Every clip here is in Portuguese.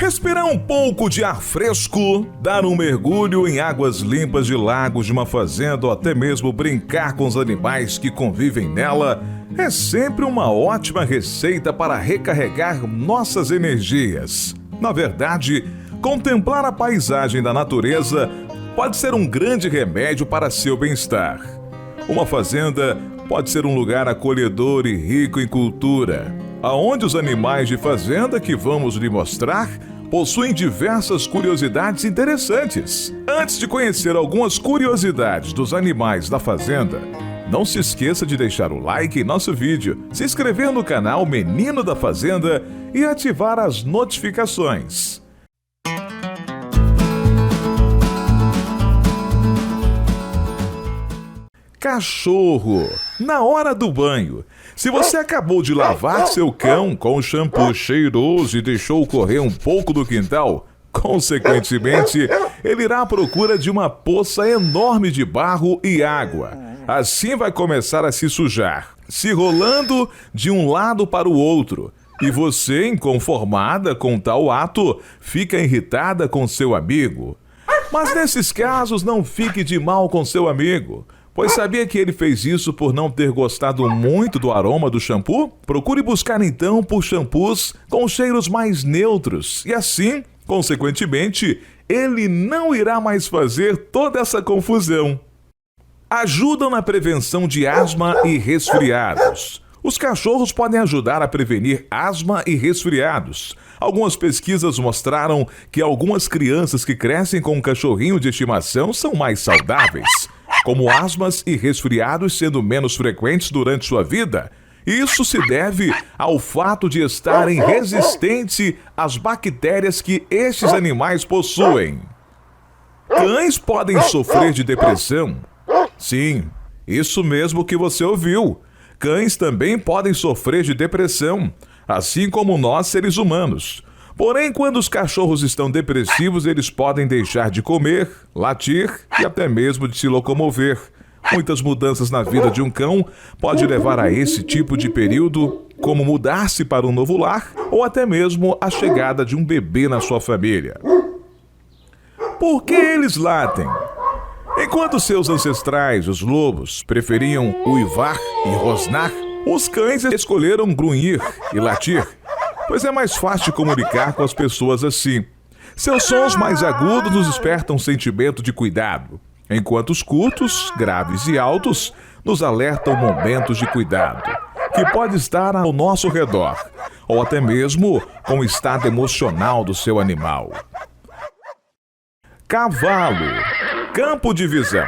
Respirar um pouco de ar fresco, dar um mergulho em águas limpas de lagos de uma fazenda ou até mesmo brincar com os animais que convivem nela é sempre uma ótima receita para recarregar nossas energias. Na verdade, contemplar a paisagem da natureza pode ser um grande remédio para seu bem-estar. Uma fazenda pode ser um lugar acolhedor e rico em cultura, aonde os animais de fazenda que vamos lhe mostrar possuem diversas curiosidades interessantes. Antes de conhecer algumas curiosidades dos animais da fazenda, não se esqueça de deixar o like em nosso vídeo, se inscrever no canal Menino da Fazenda e ativar as notificações. Cachorro, na hora do banho. Se você acabou de lavar seu cão com shampoo cheiroso e deixou correr um pouco do quintal, consequentemente, ele irá à procura de uma poça enorme de barro e água. Assim vai começar a se sujar, se rolando de um lado para o outro. E você, inconformada com tal ato, fica irritada com seu amigo. Mas nesses casos, não fique de mal com seu amigo, pois sabia que ele fez isso por não ter gostado muito do aroma do shampoo? Procure buscar então por shampoos com cheiros mais neutros e assim, consequentemente, ele não irá mais fazer toda essa confusão. Ajudam na prevenção de asma e resfriados. Os cachorros podem ajudar a prevenir asma e resfriados. Algumas pesquisas mostraram que algumas crianças que crescem com um cachorrinho de estimação são mais saudáveis, como asmas e resfriados sendo menos frequentes durante sua vida. Isso se deve ao fato de estarem resistentes às bactérias que estes animais possuem. Cães podem sofrer de depressão. Sim, isso mesmo que você ouviu. Cães também podem sofrer de depressão, assim como nós seres humanos. Porém, quando os cachorros estão depressivos, eles podem deixar de comer, latir e até mesmo de se locomover. Muitas mudanças na vida de um cão podem levar a esse tipo de período, como mudar-se para um novo lar ou até mesmo a chegada de um bebê na sua família. Por que eles latem? Enquanto seus ancestrais, os lobos, preferiam uivar e rosnar, os cães escolheram grunhir e latir, pois é mais fácil de comunicar com as pessoas assim. Seus sons mais agudos nos despertam um sentimento de cuidado, enquanto os curtos, graves e altos nos alertam momentos de cuidado, que pode estar ao nosso redor, ou até mesmo com o estado emocional do seu animal. Cavalo, campo de visão.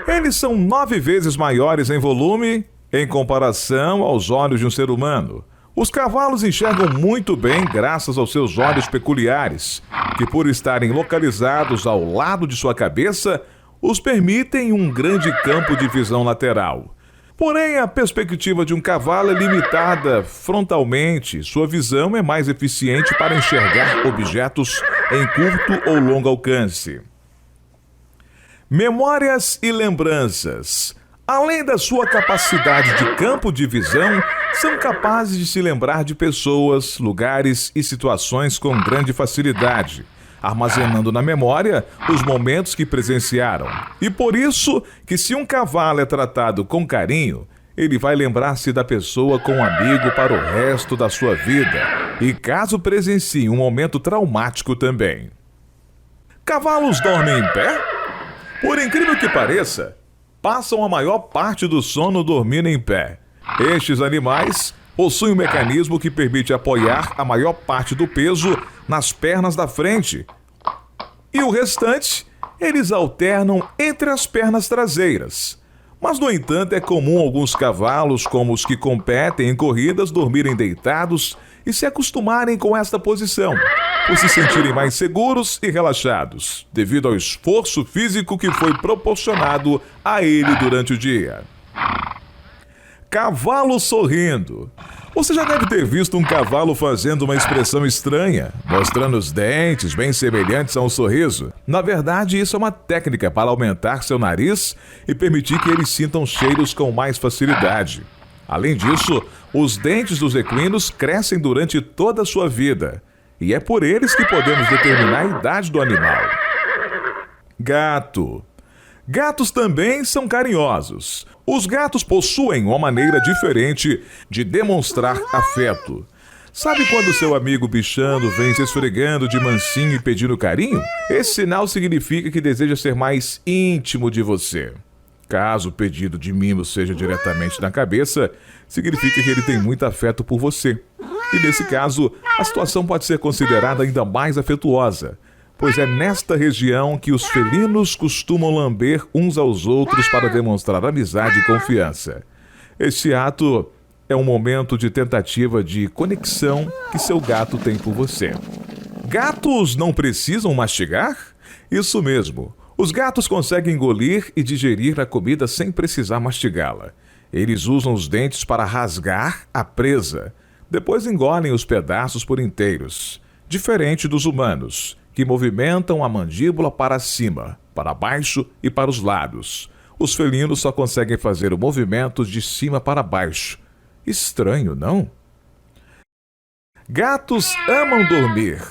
Eles são 9 vezes maiores em volume em comparação aos olhos de um ser humano. Os cavalos enxergam muito bem graças aos seus olhos peculiares, que por estarem localizados ao lado de sua cabeça, os permitem um grande campo de visão lateral. Porém, a perspectiva de um cavalo é limitada frontalmente. Sua visão é mais eficiente para enxergar objetos em curto ou longo alcance. Memórias e lembranças. Além da sua capacidade de campo de visão, são capazes de se lembrar de pessoas, lugares e situações com grande facilidade, armazenando na memória os momentos que presenciaram. E por isso que se um cavalo é tratado com carinho, ele vai lembrar-se da pessoa com um amigo para o resto da sua vida, e caso presencie um momento traumático também. Cavalos dormem em pé? Por incrível que pareça, passam a maior parte do sono dormindo em pé. Estes animais possuem um mecanismo que permite apoiar a maior parte do peso nas pernas da frente. E o restante, eles alternam entre as pernas traseiras. Mas, no entanto, é comum alguns cavalos, como os que competem em corridas, dormirem deitados e se acostumarem com esta posição, por se sentirem mais seguros e relaxados, devido ao esforço físico que foi proporcionado a ele durante o dia. Cavalo sorrindo. Você já deve ter visto um cavalo fazendo uma expressão estranha, mostrando os dentes bem semelhantes a um sorriso. Na verdade, isso é uma técnica para aumentar seu nariz e permitir que eles sintam cheiros com mais facilidade. Além disso, os dentes dos equinos crescem durante toda a sua vida. e é por eles que podemos determinar a idade do animal. Gato. Gatos também são carinhosos. Os gatos possuem uma maneira diferente de demonstrar afeto. Sabe quando seu amigo bichano vem se esfregando de mansinho e pedindo carinho? Esse sinal significa que deseja ser mais íntimo de você. Caso o pedido de mimo seja diretamente na cabeça, significa que ele tem muito afeto por você. E nesse caso, a situação pode ser considerada ainda mais afetuosa, pois é nesta região que os felinos costumam lamber uns aos outros para demonstrar amizade e confiança. Este ato é um momento de tentativa de conexão que seu gato tem por você. Gatos não precisam mastigar? Isso mesmo. Os gatos conseguem engolir e digerir a comida sem precisar mastigá-la. Eles usam os dentes para rasgar a presa. Depois engolem os pedaços por inteiros. Diferente dos humanos, que movimentam a mandíbula para cima, para baixo e para os lados. Os felinos só conseguem fazer o movimento de cima para baixo. Estranho, não? Gatos amam dormir.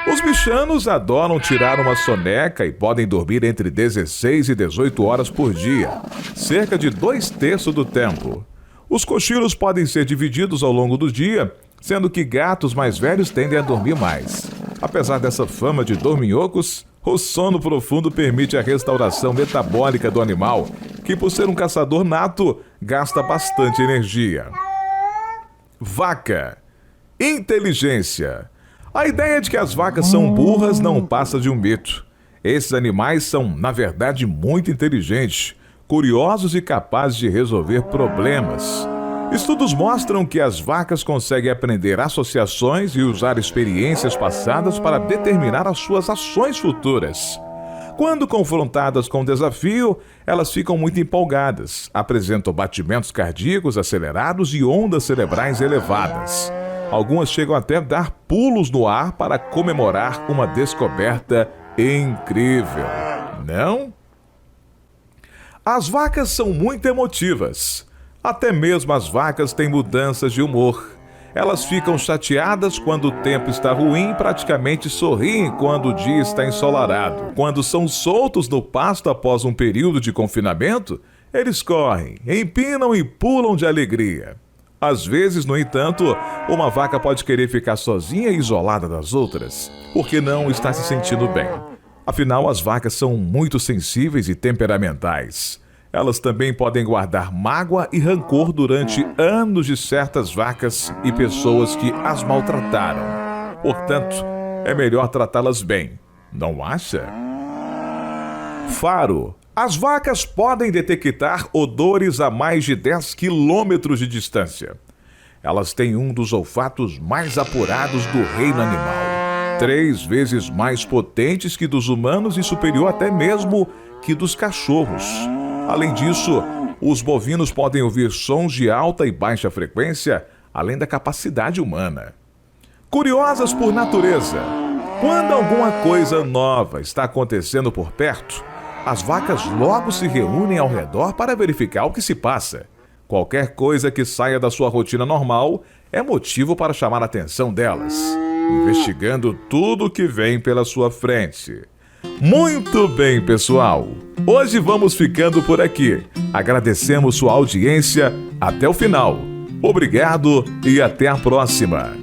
Os bichanos adoram tirar uma soneca e podem dormir entre 16 e 18 horas por dia, cerca de 2/3 do tempo. Os cochilos podem ser divididos ao longo do dia, sendo que gatos mais velhos tendem a dormir mais. Apesar dessa fama de dorminhocos, o sono profundo permite a restauração metabólica do animal, que por ser um caçador nato, gasta bastante energia. Vaca. Inteligência. A ideia de que as vacas são burras não passa de um mito. Esses animais são, na verdade, muito inteligentes, curiosos e capazes de resolver problemas. Estudos mostram que as vacas conseguem aprender associações e usar experiências passadas para determinar as suas ações futuras. Quando confrontadas com um desafio, elas ficam muito empolgadas, apresentam batimentos cardíacos acelerados e ondas cerebrais elevadas. Algumas chegam até a dar pulos no ar para comemorar uma descoberta incrível. Não? As vacas são muito emotivas. Até mesmo as vacas têm mudanças de humor. Elas ficam chateadas quando o tempo está ruim e praticamente sorriem quando o dia está ensolarado. Quando são soltos no pasto após um período de confinamento, eles correm, empinam e pulam de alegria. Às vezes, no entanto, uma vaca pode querer ficar sozinha e isolada das outras, porque não está se sentindo bem. Afinal, as vacas são muito sensíveis e temperamentais. Elas também podem guardar mágoa e rancor durante anos de certas vacas e pessoas que as maltrataram. Portanto, é melhor tratá-las bem, não acha? Faro. As vacas podem detectar odores a mais de 10 quilômetros de distância. Elas têm um dos olfatos mais apurados do reino animal. 3 vezes mais potentes que dos humanos e superior até mesmo que dos cachorros. Além disso, os bovinos podem ouvir sons de alta e baixa frequência, além da capacidade humana. Curiosas por natureza. Quando alguma coisa nova está acontecendo por perto, as vacas logo se reúnem ao redor para verificar o que se passa. Qualquer coisa que saia da sua rotina normal é motivo para chamar a atenção delas, investigando tudo que vem pela sua frente. Muito bem, pessoal! Hoje vamos ficando por aqui. Agradecemos sua audiência até o final. Obrigado e até a próxima!